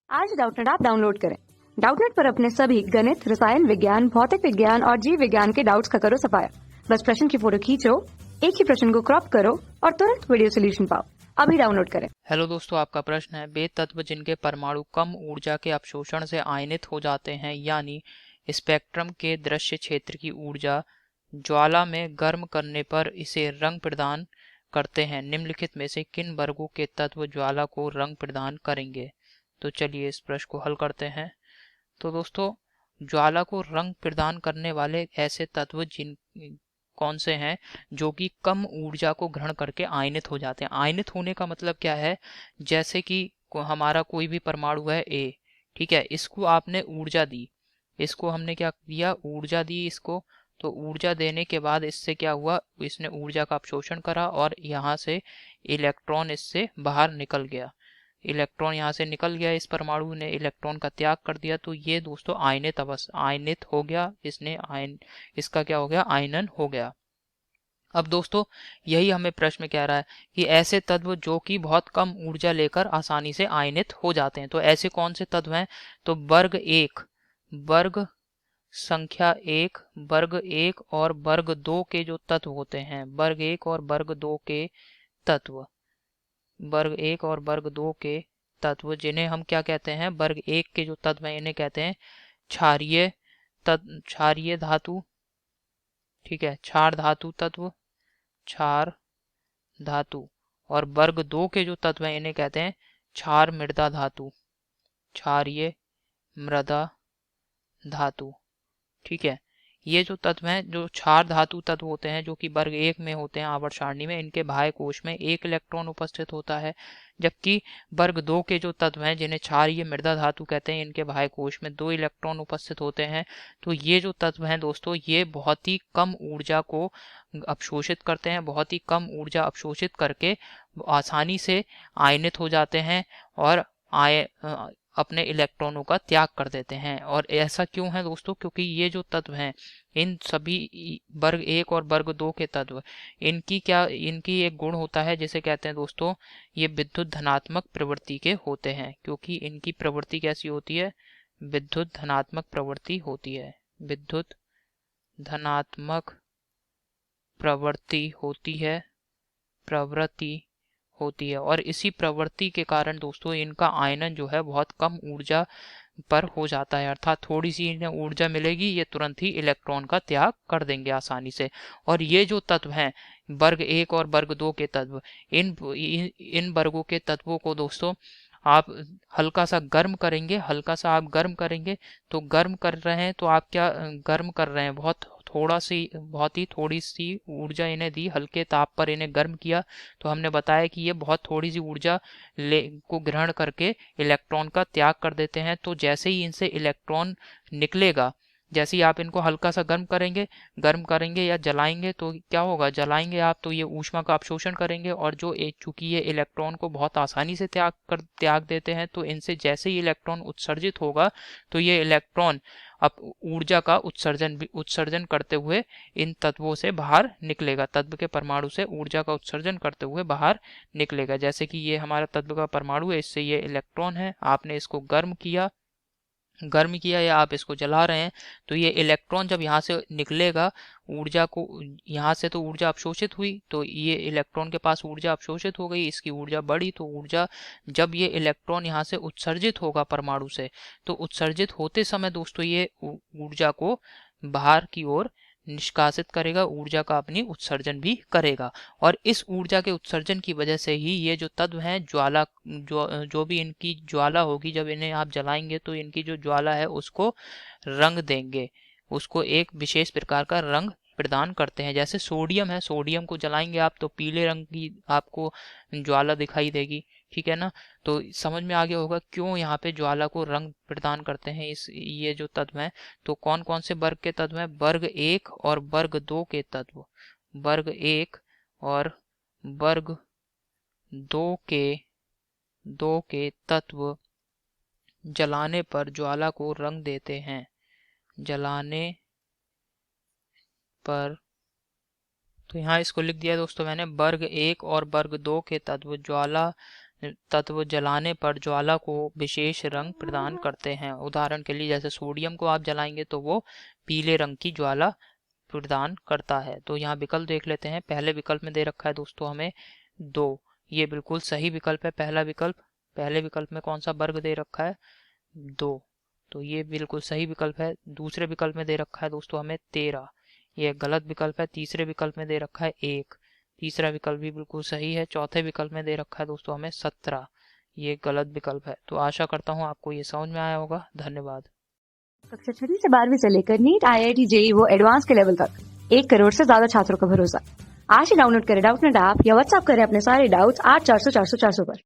आज Doubtnut app download करें। Doubtnut पर अपने सभी गणित, रसायन विज्ञान, भौतिक विज्ञान और जीव विज्ञान के डाउट्स का करो सफाया। बस प्रश्न की फोटो खींचो, एक ही प्रश्न को क्रॉप करो और तुरंत वीडियो सोल्यूशन पाओ। अभी डाउनलोड करें। हेलो दोस्तों, आपका प्रश्न है वे तत्व जिनके परमाणु कम ऊर्जा के अवशोषण से आयनित हो जाते हैं, यानी स्पेक्ट्रम के दृश्य क्षेत्र की ऊर्जा ज्वाला में गर्म करने पर इसे रंग प्रदान करते हैं, निम्नलिखित में से किन वर्गों के तत्व ज्वाला को रंग प्रदान करेंगे। तो चलिए इस प्रश्न को हल करते हैं। तो दोस्तों, ज्वाला को रंग प्रदान करने वाले ऐसे तत्व जिन कौन से हैं जो कि कम ऊर्जा को ग्रहण करके आयनित हो जाते हैं। आयनित होने का मतलब क्या है, जैसे कि हमारा कोई भी परमाणु है ए, ठीक है, इसको आपने ऊर्जा दी, इसको हमने क्या दिया, ऊर्जा दी इसको। तो ऊर्जा देने के बाद इससे क्या हुआ, इसने ऊर्जा का अवशोषण करा और यहाँ से इलेक्ट्रॉन इससे बाहर निकल गया। इलेक्ट्रॉन यहाँ से निकल गया, इस परमाणु ने इलेक्ट्रॉन का त्याग कर दिया, तो ये दोस्तों आयनित हो गया, इसका क्या हो गया, आयनन हो गया। अब दोस्तों, यही हमें प्रश्न में कह रहा है कि ऐसे तत्व जो कि बहुत कम ऊर्जा लेकर आसानी से आयनित हो जाते हैं, तो ऐसे कौन से तत्व हैं। तो वर्ग संख्या एक, वर्ग एक और वर्ग दो के जो तत्व होते हैं, वर्ग एक और वर्ग दो के तत्व, वर्ग एक और वर्ग दो के तत्व जिन्हें हम क्या कहते हैं, वर्ग एक के जो तत्व हैं इन्हें कहते हैं क्षारीय धातु, ठीक है, क्षार धातु तत्व, क्षार धातु। और वर्ग दो के जो तत्व हैं इन्हें कहते हैं क्षार मृदा धातु, क्षारीय मृदा धातु, ठीक है। ये जो तत्व हैं, जो क्षार धातु तत्व होते हैं, जो कि वर्ग एक में होते हैं आवर्त सारणी में, इनके बाह्य कोश में एक इलेक्ट्रॉन उपस्थित होता है, जबकि वर्ग दो के जो तत्व हैं जिन्हें क्षारीय मृदा धातु कहते हैं, इनके बाह्य कोश में दो इलेक्ट्रॉन उपस्थित होते हैं। तो ये जो तत्व हैं दोस्तों, ये बहुत ही कम ऊर्जा को अवशोषित करते हैं, बहुत ही कम ऊर्जा अवशोषित करके आसानी से आयनित हो जाते हैं और अपने इलेक्ट्रॉनों का त्याग कर देते हैं। और ऐसा क्यों है दोस्तों, क्योंकि ये जो तत्व हैं, इन सभी वर्ग एक और वर्ग दो के तत्व, इनकी एक गुण होता है जिसे कहते हैं दोस्तों, ये विद्युत धनात्मक प्रवृत्ति के होते हैं। क्योंकि इनकी प्रवृत्ति कैसी होती है, विद्युत धनात्मक प्रवृत्ति होती है, विद्युत धनात्मक प्रवृत्ति होती है। और इसी प्रवृत्ति के कारण दोस्तों इनका आयनन जो है बहुत कम ऊर्जा पर हो जाता है, अर्थात थोड़ी सी इन्हें ऊर्जा मिलेगी, ये तुरंत ही इलेक्ट्रॉन का त्याग कर देंगे आसानी से। और ये जो तत्व हैं, वर्ग एक और वर्ग दो के तत्व, इन वर्गों के तत्वों को दोस्तों आप हल्का सा गर्म करेंगे, तो गर्म कर रहे हैं, तो आप क्या गर्म कर रहे हैं, बहुत ही थोड़ी सी ऊर्जा इन्हें दी, हल्के ताप पर इन्हें गर्म किया। तो हमने बताया कि ये बहुत थोड़ी सी ऊर्जा को ग्रहण करके इलेक्ट्रॉन का त्याग कर देते हैं। तो जैसे ही इनसे इलेक्ट्रॉन निकलेगा, जैसे ही आप इनको हल्का सा गर्म करेंगे या जलाएंगे, तो क्या होगा, जलाएंगे आप तो ये ऊष्मा का अवशोषण करेंगे, और जो चूंकि ये इलेक्ट्रॉन को बहुत आसानी से त्याग देते हैं, तो इनसे जैसे ही इलेक्ट्रॉन उत्सर्जित होगा, तो ये इलेक्ट्रॉन अब ऊर्जा का उत्सर्जन करते हुए इन तत्वों से बाहर निकलेगा, तत्व के परमाणु से ऊर्जा का उत्सर्जन करते हुए बाहर निकलेगा। जैसे कि ये हमारा तत्व का परमाणु है, इससे ये इलेक्ट्रॉन है, आपने इसको गर्म किया या आप इसको जला रहे हैं, तो ये इलेक्ट्रॉन जब यहाँ से निकलेगा, ऊर्जा को यहाँ से तो ऊर्जा अवशोषित हुई, तो ये इलेक्ट्रॉन के पास ऊर्जा अवशोषित हो गई, इसकी ऊर्जा बढ़ी, तो ऊर्जा जब ये इलेक्ट्रॉन यहाँ से उत्सर्जित होगा परमाणु से, तो उत्सर्जित होते समय दोस्तों ये ऊर्जा को बाहर की ओर निष्कासित करेगा, ऊर्जा का अपनी उत्सर्जन भी करेगा। और इस ऊर्जा के उत्सर्जन की वजह से ही ये जो तत्व हैं, जो भी इनकी ज्वाला होगी, जब इन्हें आप जलाएंगे तो इनकी जो ज्वाला है उसको रंग देंगे, उसको एक विशेष प्रकार का रंग प्रदान करते हैं। जैसे सोडियम है, सोडियम को जलाएंगे आप तो पीले रंग की आपको ज्वाला दिखाई देगी, ठीक है ना। तो समझ में आ गया होगा क्यों यहाँ पे ज्वाला को रंग प्रदान करते हैं ये जो तत्व हैं। तो कौन कौन से वर्ग के तत्व हैं, वर्ग एक और वर्ग दो के तत्व, वर्ग एक और वर्ग दो के तत्व जलाने पर ज्वाला को रंग देते हैं, जलाने पर। तो यहाँ इसको लिख दिया दोस्तों मैंने, वर्ग एक और वर्ग दो के तत्व ज्वाला तत्व जलाने पर ज्वाला को विशेष रंग प्रदान करते हैं। उदाहरण के लिए जैसे सोडियम को आप जलाएंगे तो वो पीले रंग की ज्वाला प्रदान करता है। तो यहाँ विकल्प देख लेते हैं। पहले विकल्प में दे रखा है दोस्तों हमें 2, ये बिल्कुल सही विकल्प है पहला विकल्प। पहले विकल्प में कौन सा वर्ग दे रखा है? 2, तो ये बिल्कुल सही विकल्प है। दूसरे विकल्प में दे रखा है दोस्तों हमें 13, ये गलत विकल्प है। तीसरे विकल्प में दे रखा है 1, तीसरा विकल्प भी बिल्कुल सही है। चौथे विकल्प में दे रखा है दोस्तों हमें 17, ये गलत विकल्प है। तो आशा करता हूँ आपको ये समझ में आया होगा। धन्यवाद। कक्षा 6 से 12वीं से लेकर नीट, IIT, JEE वो एडवांस के लेवल तक 1 करोड़ से ज्यादा छात्रों का भरोसा। आज ही डाउनलोड करें डाउटनेट ऐप या व्हाट्सएप करें अपने सारे डाउट्स 8400 400 400 पर।